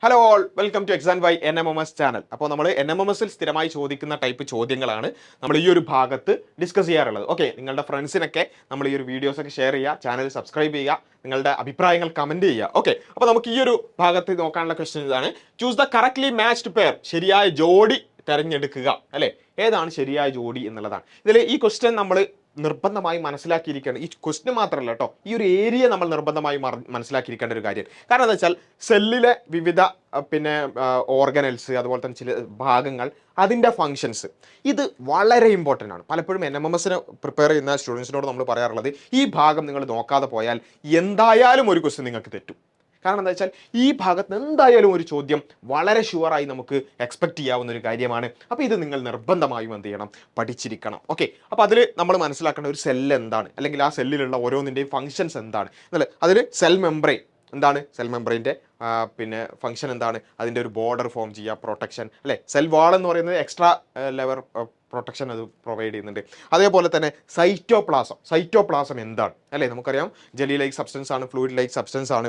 Hello all welcome to exam by NMMS channel. അപ്പോൾ നമ്മൾ NMMSൽ സ്ഥിരമായി ചോദിക്കുന്ന ടൈപ്പ് ചോദ്യങ്ങളാണ് നമ്മൾ ഈ ഒരു ഭാഗത്ത് ഡിസ്കസ് ചെയ്യാറുള്ളത്. ഓക്കെ, നിങ്ങളുടെ ഫ്രണ്ട്സിനൊക്കെ നമ്മൾ ഈ ഒരു വീഡിയോസൊക്കെ ഷെയർ ചെയ്യുക, ചാനൽ സബ്സ്ക്രൈബ് ചെയ്യുക, നിങ്ങളുടെ അഭിപ്രായങ്ങൾ കമൻറ്റ് ചെയ്യുക. ഓക്കെ, അപ്പോൾ നമുക്ക് ഈ ഒരു ഭാഗത്ത് നോക്കാനുള്ള ക്വസ്റ്റ്യൻ ഇതാണ്. Choose the correctly matched pair, ശരിയായ ജോഡി തിരഞ്ഞെടുക്കുക. അല്ലേ, ഏതാണ് ശരിയായ ജോഡി എന്നുള്ളതാണ് ഇതിൽ. ഈ ക്വസ്റ്റ്യൻ നമ്മൾ നിർബന്ധമായി മനസ്സിലാക്കിയിരിക്കേണ്ട, ഈ ക്വസ്റ്റ്യൻ മാത്രമല്ല കേട്ടോ, ഈ ഒരു ഏരിയ നമ്മൾ നിർബന്ധമായി മനസ്സിലാക്കിയിരിക്കേണ്ട ഒരു കാര്യം. കാരണം എന്താ വെച്ചാൽ സെല്ലിലെ വിവിധ പിന്നെ ഓർഗനൽസ്, അതുപോലെ തന്നെ ചില ഭാഗങ്ങൾ, അതിൻ്റെ ഫങ്ഷൻസ്, ഇത് വളരെ ഇമ്പോർട്ടൻ്റ് ആണ്. പലപ്പോഴും NMMSന് പ്രിപ്പയർ ചെയ്യുന്ന സ്റ്റുഡൻസിനോട് നമ്മൾ പറയാറുള്ളത്, ഈ ഭാഗം നിങ്ങൾ നോക്കാതെ പോയാൽ എന്തായാലും ഒരു ക്വസ്റ്റ്യൻ നിങ്ങൾക്ക് തെറ്റും. കാരണം എന്താ വെച്ചാൽ ഈ ഭാഗത്ത് എന്തായാലും ഒരു ചോദ്യം വളരെ ഷുവറായി നമുക്ക് എക്സ്പെക്ട് ചെയ്യാവുന്ന ഒരു കാര്യമാണ്. അപ്പോൾ ഇത് നിങ്ങൾ നിർബന്ധമായും എന്ത് ചെയ്യണം, പഠിച്ചിരിക്കണം. ഓക്കെ, അപ്പോൾ അതിൽ നമ്മൾ മനസ്സിലാക്കേണ്ട ഒരു സെല്ല് എന്താണ്, അല്ലെങ്കിൽ ആ സെല്ലിലുള്ള ഓരോന്നിൻ്റെയും ഫങ്ഷൻസ് എന്താണ് എന്നല്ലേ. അതിൽ സെൽ മെംബ്രെയിൻ എന്താണ്, സെൽ മെംബ്രെയിൻ്റെ പിന്നെ ഫംഗ്ഷൻ എന്താണ്, അതിൻ്റെ ഒരു ബോർഡർ ഫോം ചെയ്യുക, പ്രൊട്ടക്ഷൻ അല്ലേ. സെൽ വാൾ എന്ന് പറയുന്നത് എക്സ്ട്രാ ലെവർ പ്രൊട്ടക്ഷൻ അത് പ്രൊവൈഡ് ചെയ്യുന്നുണ്ട്. അതേപോലെ തന്നെ സൈറ്റോപ്ലാസം എന്താണ് അല്ലേ, നമുക്കറിയാം ജെല്ലി ലൈക്ക് സബ്സ്റ്റൻസ് ആണ്, ഫ്ലൂയിഡ് ലൈക്ക് സബ്സ്റ്റൻസ് ആണ്,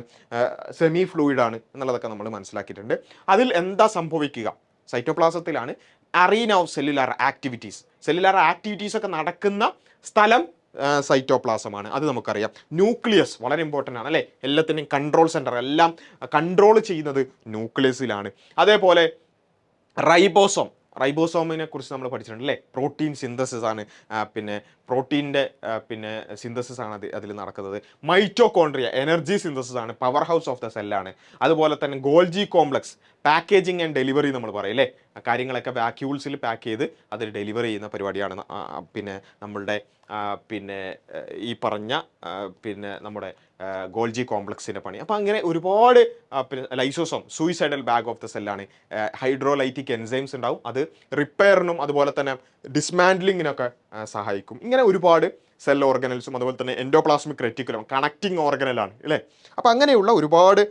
സെമി ഫ്ലൂയിഡ് ആണ് എന്നുള്ളതൊക്കെ നമ്മൾ മനസ്സിലാക്കിയിട്ടുണ്ട്. അതിൽ എന്താ സംഭവിക്കുക, സൈറ്റോപ്ലാസത്തിലാണ് അറീന ഓഫ് സെല്ലുലാർ ആക്ടിവിറ്റീസ് ഒക്കെ നടക്കുന്ന സ്ഥലം സൈറ്റോപ്ലാസമാണ്. അത് നമുക്കറിയാം. ന്യൂക്ലിയസ് വളരെ ഇമ്പോർട്ടൻ്റ് ആണ് അല്ലേ, എല്ലാത്തിൻ്റെയും കൺട്രോൾ സെൻറ്റർ, എല്ലാം കൺട്രോൾ ചെയ്യുന്നത് ന്യൂക്ലിയസിലാണ്. അതേപോലെ റൈബോസോമിനെ കുറിച്ച് നമ്മൾ പഠിച്ചിട്ടുണ്ട് അല്ലേ. പ്രോട്ടീൻ സിന്തസിസ് ആണ്, പിന്നെ പ്രോട്ടീൻ്റെ പിന്നെ സിന്തസിസ് ആണ് അതിൽ നടക്കുന്നത്. മൈറ്റോകോൺട്രിയ എനർജി സിന്തസിസ് ആണ്, പവർ ഹൗസ് ഓഫ് ദ സെല്ലാണ്. അതുപോലെ തന്നെ Golgi complex packaging and delivery നമ്മൾ പറയും അല്ലേ, കാര്യങ്ങളൊക്കെ വാക്യൂൾസിൽ പാക്ക് ചെയ്ത് അതിൽ ഡെലിവറി ചെയ്യുന്ന പരിപാടിയാണ് പിന്നെ നമ്മളുടെ പിന്നെ ഈ പറഞ്ഞ പിന്നെ നമ്മുടെ ഗോൾജി കോംപ്ലക്സിൻ്റെ പണി. അപ്പോൾ അങ്ങനെ ഒരുപാട് പിന്നെ lysosome suicidal bag of the സെല്ലാണ്. ഹൈഡ്രോലൈറ്റിക് എൻസൈംസ് ഉണ്ടാവും, അത് റിപ്പയറിനും അതുപോലെ തന്നെ ഡിസ്മാൻഡ്ലിങ്ങിനൊക്കെ സഹായിക്കും. ഇങ്ങനെ ഒരുപാട് സെൽ ഓർഗനൽസും, അതുപോലെ തന്നെ എൻഡോപ്ലാസ്മിക് റെറ്റിക്കുലം കണക്റ്റിംഗ് ഓർഗനലാണ് അല്ലേ. അപ്പോൾ അങ്ങനെയുള്ള ഒരുപാട്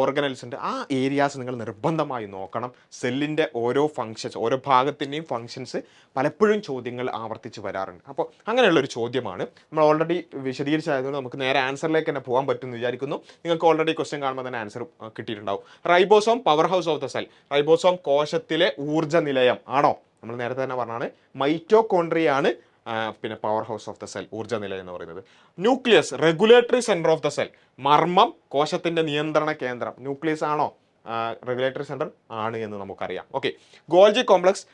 ഓർഗനൽസ് ഉണ്ട്. ആ ഏരിയാസ് നിങ്ങൾ നിർബന്ധമായി നോക്കണം. സെല്ലിൻ്റെ ഓരോ ഫങ്ഷൻസ്, ഓരോ ഭാഗത്തിൻ്റെയും ഫങ്ഷൻസ് പലപ്പോഴും ചോദ്യങ്ങൾ ആവർത്തിച്ച് വരാറുണ്ട്. അപ്പോൾ അങ്ങനെയുള്ളൊരു ചോദ്യമാണ്. നമ്മൾ ഓൾറെഡി വിശദീകരിച്ചായതുകൊണ്ട് നമുക്ക് നേരെ ആൻസറിലേക്ക് തന്നെ പോകാൻ പറ്റുമെന്ന് വിചാരിക്കുന്നു. നിങ്ങൾക്ക് ഓൾറെഡി ക്വസ്റ്റ്യൻ കാണുമ്പോൾ തന്നെ ആൻസർ കിട്ടിയിട്ടുണ്ടാവും. Ribosome power house of the cell, ribosome കോശത്തിലെ ഊർജ്ജ നിലയം ആണോ? നമ്മൾ നേരത്തെ തന്നെ പറഞ്ഞാണ് മൈറ്റോകോൺട്രിയാണ് പിന്നെ power house of the cell, ഊർജ്ജ നിലയം എന്ന് പറയുന്നത്. Nucleus regulatory centre of the cell, മർമ്മം കോശത്തിൻ്റെ നിയന്ത്രണ കേന്ദ്രം. ന്യൂക്ലിയസ് ആണോ റെഗുലേറ്ററി സെൻറ്റർ? ആണ് എന്ന് നമുക്കറിയാം. Okay, Golgi complex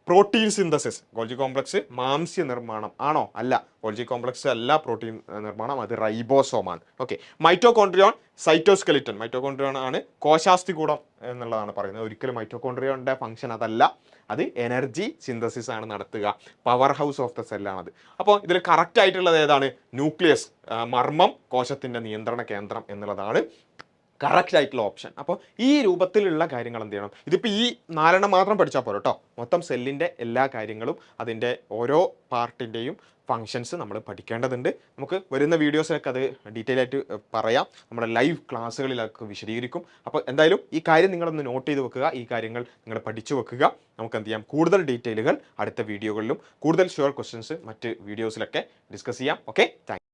protein synthesis, Golgi complex മാംസ്യ നിർമ്മാണം ആണോ? അല്ല, ഗോൾജി കോംപ്ലക്സ് അല്ല പ്രോട്ടീൻ നിർമ്മാണം, അത് റൈബോസോമാണ്. ഓക്കെ, മൈറ്റോകോൺട്രിയോൺ സൈറ്റോസ്കെലിറ്റൻ, മൈറ്റോകോൺട്രിയോൺ ആണ് കോശാസ്ഥികൂടം എന്നുള്ളതാണ് പറയുന്നത്. ഒരിക്കലും മൈറ്റോകോൺട്രിയോണിൻ്റെ ഫംഗ്ഷൻ അതല്ല, അത് എനർജി സിന്തസിസ് ആണ് നടത്തുക. പവർ ഹൗസ് ഓഫ് ദ സെല്ലാണത്. അപ്പോൾ ഇതിൽ കറക്റ്റ് ആയിട്ടുള്ളത് ഏതാണ്? ന്യൂക്ലിയസ്, മർമ്മം കോശത്തിൻ്റെ നിയന്ത്രണ കേന്ദ്രം എന്നുള്ളതാണ് കറക്റ്റ് ആയിട്ടുള്ള ഓപ്ഷൻ. അപ്പോൾ ഈ രൂപത്തിലുള്ള കാര്യങ്ങൾ എന്ത് ചെയ്യണം, ഇതിപ്പോൾ ഈ 4 മാത്രം പഠിച്ചാൽ പോരാ കേട്ടോ, മൊത്തം സെല്ലിൻ്റെ എല്ലാ കാര്യങ്ങളും അതിൻ്റെ ഓരോ പാർട്ടിൻ്റെയും ഫങ്ഷൻസ് നമ്മൾ പഠിക്കേണ്ടതുണ്ട്. നമുക്ക് വരുന്ന വീഡിയോസിലൊക്കെ അത് ഡീറ്റെയിൽ ആയിട്ട് പറയാം, നമ്മുടെ ലൈവ് ക്ലാസ്സുകളിലൊക്കെ വിശദീകരിക്കും. അപ്പോൾ എന്തായാലും ഈ കാര്യം നിങ്ങളൊന്ന് നോട്ട് ചെയ്ത് വെക്കുക, ഈ കാര്യങ്ങൾ നിങ്ങൾ പഠിച്ചു വെക്കുക. നമുക്ക് എന്ത് ചെയ്യാം, കൂടുതൽ ഡീറ്റെയിലുകൾ അടുത്ത വീഡിയോകളിലും കൂടുതൽ ഷുവർ ക്വസ്റ്റ്യൻസ് മറ്റ് വീഡിയോസിലൊക്കെ ഡിസ്കസ് ചെയ്യാം. Okay, thank